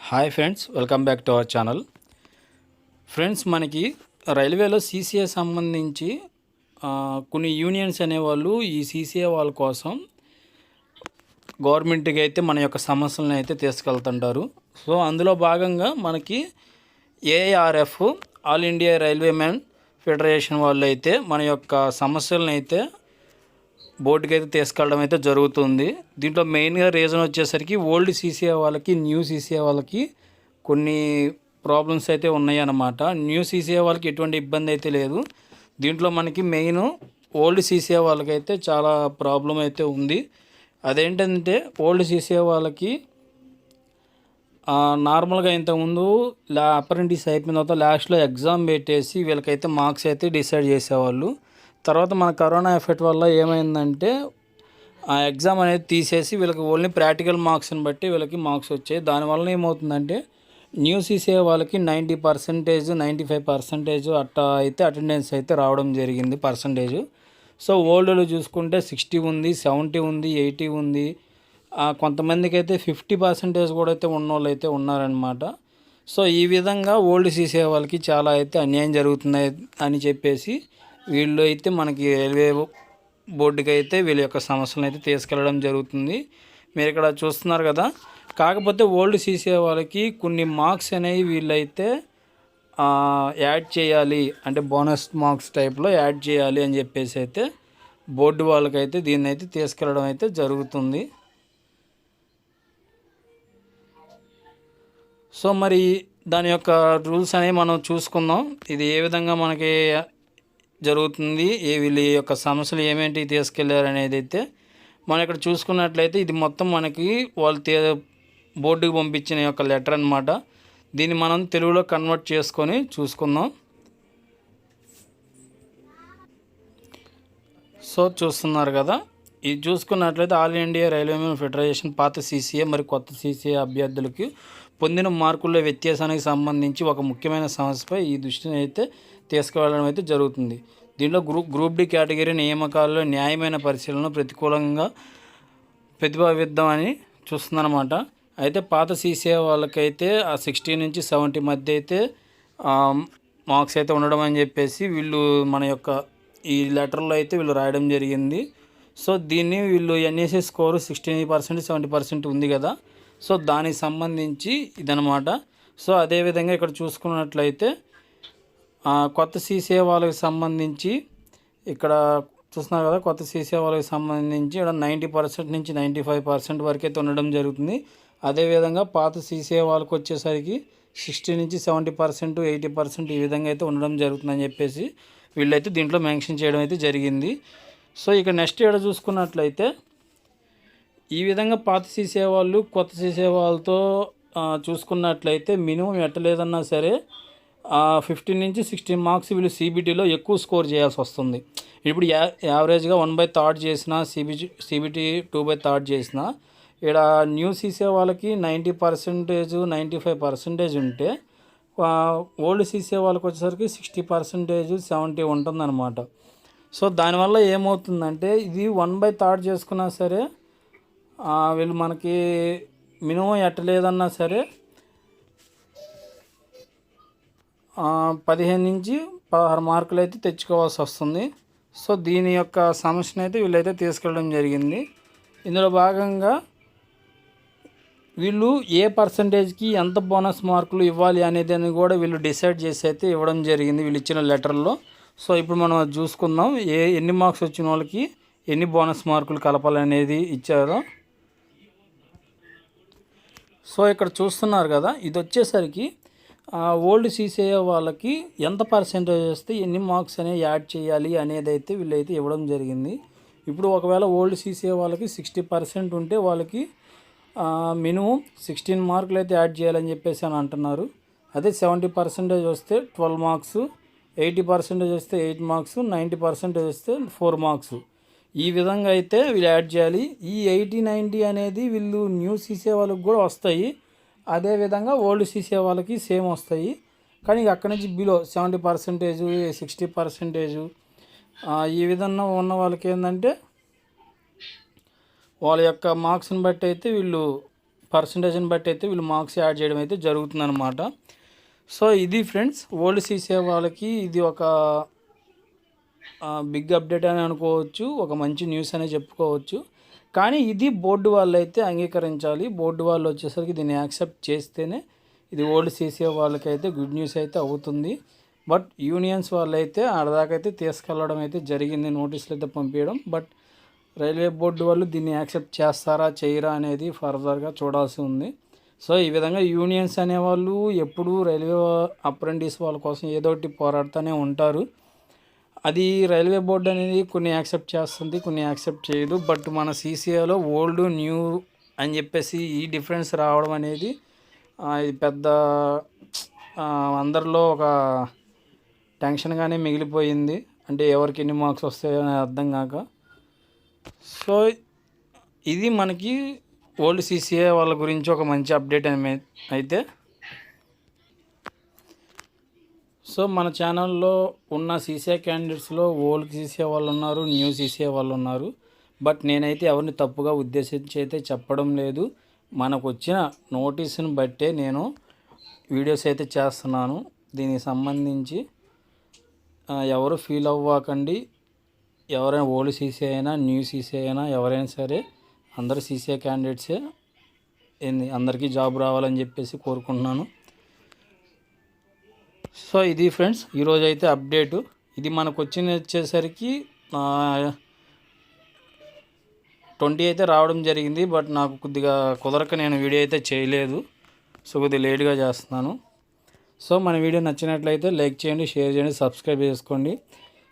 Hi friends, welcome back to our channel. Friends, మనకి రైల్వేలో CCA సంబంధించి కొన్ని యూనియన్స్ అనేవాళ్ళు ఈ సీసీఏ వాళ్ళ కోసం గవర్నమెంట్కి అయితే మన యొక్క సమస్యలను అయితే తీసుకెళ్తుంటారు. సో అందులో భాగంగా మనకి AIRF, all India railway man federation వాళ్ళు అయితే మన యొక్క సమస్యలను అయితే బోర్డుకి అయితే తీసుకెళ్ళడం అయితే జరుగుతుంది. దీంట్లో మెయిన్గా రీజన్ వచ్చేసరికి ఓల్డ్ సీసీఏ వాళ్ళకి, న్యూ సీసీఏ వాళ్ళకి కొన్ని ప్రాబ్లమ్స్ అయితే ఉన్నాయి అన్నమాట. న్యూ సీసీఏ వాళ్ళకి ఎటువంటి ఇబ్బంది అయితే లేదు. దీంట్లో మనకి మెయిన్ ఓల్డ్ సీసీఏ వాళ్ళకైతే చాలా ప్రాబ్లం అయితే ఉంది. అదేంటంటే ఓల్డ్ సీసీఏ వాళ్ళకి నార్మల్గా ఇంతకుముందు అప్రెంటిస్ అయిపోయిన తర్వాత లాస్ట్లో ఎగ్జామ్ పెట్టేసి వీళ్ళకైతే మార్క్స్ అయితే డిసైడ్ చేసేవాళ్ళు. తర్వాత మన కరోనా ఎఫెక్ట్ వల్ల ఏమైందంటే ఆ ఎగ్జామ్ అనేది తీసేసి వీళ్ళకి ఓన్లీ ప్రాక్టికల్ మార్క్స్ని బట్టి వీళ్ళకి మార్క్స్ వచ్చాయి. దానివల్ల ఏమవుతుందంటే న్యూ సీసీఏ వాళ్ళకి 90%, 95% అట్టా అయితే అటెండెన్స్ అయితే రావడం జరిగింది పర్సంటేజ్. సో ఓల్డ్లో చూసుకుంటే 60 ఉంది, 70 ఉంది, 80 ఉంది. కొంతమందికి అయితే 50% కూడా అయితే ఉన్నోళ్ళు అయితే ఉన్నారనమాట. సో ఈ విధంగా ఓల్డ్ సీసీఏ వాళ్ళకి చాలా అయితే అన్యాయం జరుగుతుంది అని చెప్పేసి వీళ్ళు అయితే మనకి రైల్వే బోర్డుకి అయితే వీళ్ళ యొక్క సమస్యలను అయితే తీసుకెళ్ళడం జరుగుతుంది. మీరు ఇక్కడ చూస్తున్నారు కదా. కాకపోతే ఓల్డ్ సీసీఏ వాళ్ళకి కొన్ని మార్క్స్ అనేవి వీళ్ళైతే యాడ్ చేయాలి, అంటే బోనస్ మార్క్స్ టైప్లో యాడ్ చేయాలి అని చెప్పేసి అయితే బోర్డు వాళ్ళకైతే దీన్ని అయితే తీసుకెళ్ళడం అయితే జరుగుతుంది. సో మరి దాని యొక్క రూల్స్ అనేవి మనం చూసుకుందాం. ఇది ఏ విధంగా మనకి జరుగుతుంది, వీళ్ళ యొక్క సమస్యలు ఏమేంటి తీసుకెళ్లారు అనేది అయితే మనం ఇక్కడ చూసుకున్నట్లయితే ఇది మొత్తం మనకి వాళ్ళు బోర్డుకి పంపించిన యొక్క లెటర్ అనమాట. దీన్ని మనం తెలుగులో కన్వర్ట్ చేసుకొని చూసుకుందాం. సో చూస్తున్నారు కదా, ఇది చూసుకున్నట్లయితే all India railway man federation పాత సీసీఏ మరియు కొత్త సీసీఏ అభ్యర్థులకి పొందిన మార్కుల వ్యత్యాసానికి సంబంధించి ఒక ముఖ్యమైన సమస్యపై ఈ దృష్టిని అయితే తీసుకువెళ్ళడం అయితే జరుగుతుంది. దీంట్లో గ్రూప్ డి కేటగిరీ నియామకాలలో న్యాయమైన పరిశీలనను ప్రతికూలంగా ప్రతిపాదిద్దామని చూస్తుందన్నమాట. అయితే పాత సీసీఏ వాళ్ళకైతే 60 నుంచి 70 మధ్య అయితే మార్క్స్ అయితే ఉండడం అని చెప్పేసి వీళ్ళు మన యొక్క ఈ లెటర్లో అయితే వీళ్ళు రాయడం జరిగింది. సో దీన్ని వీళ్ళు ఎన్ఎస్ఏ స్కోరు 60%, 70% ఉంది కదా. సో దానికి సంబంధించి ఇదనమాట. సో అదేవిధంగా ఇక్కడ చూసుకున్నట్లయితే కొత్త సీసీఏ వాళ్ళకి సంబంధించి ఇక్కడ చూస్తున్నారు కదా, కొత్త సీసీఏ వాళ్ళకి సంబంధించి ఇక్కడ 90% నుంచి 95% వరకు అయితే ఉండడం జరుగుతుంది. అదేవిధంగా పాత సీసీఏ వాళ్ళకి వచ్చేసరికి 60 నుంచి 70%, 80% ఈ విధంగా అయితే ఉండడం జరుగుతుందని చెప్పేసి వీళ్ళైతే దీంట్లో మెన్షన్ చేయడం అయితే జరిగింది. సో ఇక నెక్స్ట్ ఇక్కడ చూసుకున్నట్లయితే ఈ విధంగా పాత సీసీఏ వాళ్ళు కొత్త సీసీఏ వాళ్ళతో చూసుకున్నట్లయితే మినిమం ఎట్టలేదన్నా సరే 15 నుంచి 16 మార్క్స్ వీళ్ళు సిబిటీలో ఎక్కువ స్కోర్ చేయాల్సి వస్తుంది. ఇప్పుడు యావరేజ్గా 1/3 చేసిన సిబిటీ 2/3 చేసిన ఇక్కడ న్యూ సీసీఏ వాళ్ళకి 90%, 95% ఉంటే ఓల్డ్ సీసీఏ వాళ్ళకి వచ్చేసరికి 60%, 70% ఉంటుందన్నమాట. సో దానివల్ల ఏమవుతుందంటే ఇది 1/3 చేసుకున్నా సరే వీళ్ళు మనకి మినిమం ఎట్టలేదన్నా సరే 15 నుంచి 16 మార్కులు అయితే తెచ్చుకోవాల్సి వస్తుంది. సో దీని యొక్క సమస్యను అయితే వీళ్ళైతే తీసుకెళ్ళడం జరిగింది. ఇందులో భాగంగా వీళ్ళు ఏ పర్సంటేజ్కి ఎంత బోనస్ మార్కులు ఇవ్వాలి అనేది కూడా వీళ్ళు డిసైడ్ చేసి అయితే ఇవ్వడం జరిగింది వీళ్ళు ఇచ్చిన లెటర్లో. సో ఇప్పుడు మనం చూసుకుందాం ఎన్ని మార్క్స్ వచ్చిన వాళ్ళకి ఎన్ని బోనస్ మార్కులు కలపాలనేది ఇచ్చారో. సో ఇక్కడ చూస్తున్నారు కదా, ఇది వచ్చేసరికి ఓల్డ్ సీసీఏ వాళ్ళకి ఎంత పర్సెంటేజ్ వస్తే ఎన్ని మార్క్స్ అనేవి యాడ్ చేయాలి అనేది అయితే వీళ్ళైతే ఇవ్వడం జరిగింది. ఇప్పుడు ఒకవేళ ఓల్డ్ సీసీఏ వాళ్ళకి 60% ఉంటే వాళ్ళకి మినిమం 16 మార్కులు అయితే యాడ్ చేయాలని చెప్పేసి అని అంటున్నారు. అదే 70% వస్తే 12 మార్క్స్, 80% వస్తే 8 మార్క్స్, 90% వస్తే 4 మార్క్స్. ఈ విధంగా అయితే వీళ్ళు యాడ్ చేయాలి. ఈ 80, 90 అనేది వీళ్ళు న్యూ సీసీఏ వాళ్ళకి కూడా వస్తాయి. అదేవిధంగా ఓల్డ్ సీసీఏ వాళ్ళకి సేమ్ వస్తాయి. కానీ అక్కడి నుంచి బిలో 70%, 60% ఈ విధంగా ఉన్న వాళ్ళకి ఏంటంటే వాళ్ళ యొక్క మార్క్స్ని బట్టి అయితే వీళ్ళు పర్సంటేజ్ని బట్టి అయితే వీళ్ళు మార్క్స్ యాడ్ చేయడం అయితే జరుగుతుందన్నమాట. సో ఇది ఫ్రెండ్స్, ఓల్డ్ సీసీఏ వాళ్ళకి ఇది ఒక బిగ్ అప్డేట్ అని అనుకోవచ్చు, ఒక మంచి న్యూస్ అనే చెప్పుకోవచ్చు. కానీ ఇది బోర్డు వాళ్ళు అయితే అంగీకరించాలి. బోర్డు వాళ్ళు వచ్చేసరికి దీన్ని యాక్సెప్ట్ చేస్తేనే ఇది ఓల్డ్ సీసీఏ వాళ్ళకైతే గుడ్ న్యూస్ అయితే అవుతుంది. బట్ యూనియన్స్ వాళ్ళు అయితే ఆడదాకైతే తీసుకెళ్ళడం అయితే జరిగింది, నోటీసులు అయితే పంపించడం. బట్ రైల్వే బోర్డు వాళ్ళు దీన్ని యాక్సెప్ట్ చేస్తారా చేయరా అనేది ఫర్దర్గా చూడాల్సి ఉంది. సో ఈ విధంగా యూనియన్స్ అనేవాళ్ళు ఎప్పుడూ రైల్వే అప్రెంటిస్ వాళ్ళ కోసం ఏదో ఒకటి పోరాడుతూనే ఉంటారు. అది రైల్వే బోర్డు అనేది కొన్ని యాక్సెప్ట్ చేస్తుంది, కొన్ని యాక్సెప్ట్ చేయదు. బట్ మన సీసీఏలో ఓల్డ్ న్యూ అని చెప్పేసి ఈ డిఫరెన్స్ రావడం అనేది ఇది పెద్ద అందరిలో ఒక టెన్షన్గానే మిగిలిపోయింది. అంటే ఎవరికి ఎన్ని మార్క్స్ వస్తాయో అని అర్థం కాక. సో ఇది మనకి ఓల్డ్ సీసీఏ వాళ్ళ గురించి ఒక మంచి అప్డేట్ అయితే. సో మన ఛానల్లో ఉన్న సీసీఏ క్యాండిడేట్స్లో ఓల్డ్ సీసీఏ వాళ్ళు ఉన్నారు, న్యూ సీసీఏ వాళ్ళు ఉన్నారు. బట్ నేనైతే ఎవరిని తప్పుగా ఉద్దేశించి అయితే చెప్పడం లేదు. మనకు వచ్చిన నోటీసుని బట్టే నేను వీడియోస్ అయితే చేస్తున్నాను. దీనికి సంబంధించి ఎవరు ఫీల్ అవ్వకండి. ఎవరైనా ఓల్డ్ సీసీఏ అయినా న్యూ సీసీఏ అయినా ఎవరైనా సరే అందరు సీసీఏ క్యాండిడేట్సే. అందరికీ జాబ్ రావాలని చెప్పేసి కోరుకుంటున్నాను. సో ఇది ఫ్రెండ్స్ ఈరోజు అయితే అప్డేటు. ఇది మనకు వచ్చేసరికి 20 అయితే రావడం జరిగింది. బట్ నాకు కొద్దిగా కుదరక నేను వీడియో అయితే చేయలేదు. సో కొద్దిగా లేట్గా చేస్తున్నాను. సో మన వీడియో నచ్చినట్లయితే లైక్ చేయండి, షేర్ చేయండి, సబ్స్క్రైబ్ చేసుకోండి.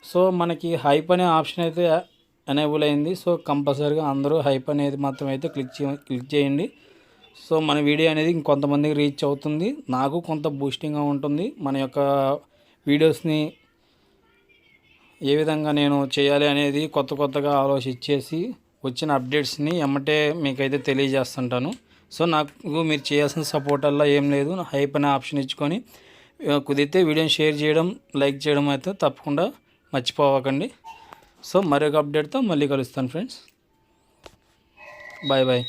సో మనకి హైప్ అనే ఆప్షన్ అయితే ఎనేబుల్ అయింది. సో కంపల్సరీగా అందరూ హైప్ అనేది మాత్రం అయితే క్లిక్ చేయండి. సో మన వీడియో అనేది ఇంకొంతమందికి రీచ్ అవుతుంది, నాకు కొంత బూస్టింగ్గా ఉంటుంది. మన యొక్క వీడియోస్ని ఏ విధంగా నేను చేయాలి అనేది కొత్తగా ఆలోచించేసి వచ్చిన అప్డేట్స్ని ఎమ్మటే మీకైతే తెలియజేస్తుంటాను. సో నాకు మీరు చేయాల్సిన సపోర్ట్ అలా ఏం లేదు. హైప్ అనే ఆప్షన్ ఇచ్చుకొని కుదిరితే వీడియోని షేర్ చేయడం, లైక్ చేయడం అయితే తప్పకుండా మర్చిపోవకండి. సో మరొక అప్డేట్తో మళ్ళీ కలుస్తాను ఫ్రెండ్స్. Bye bye.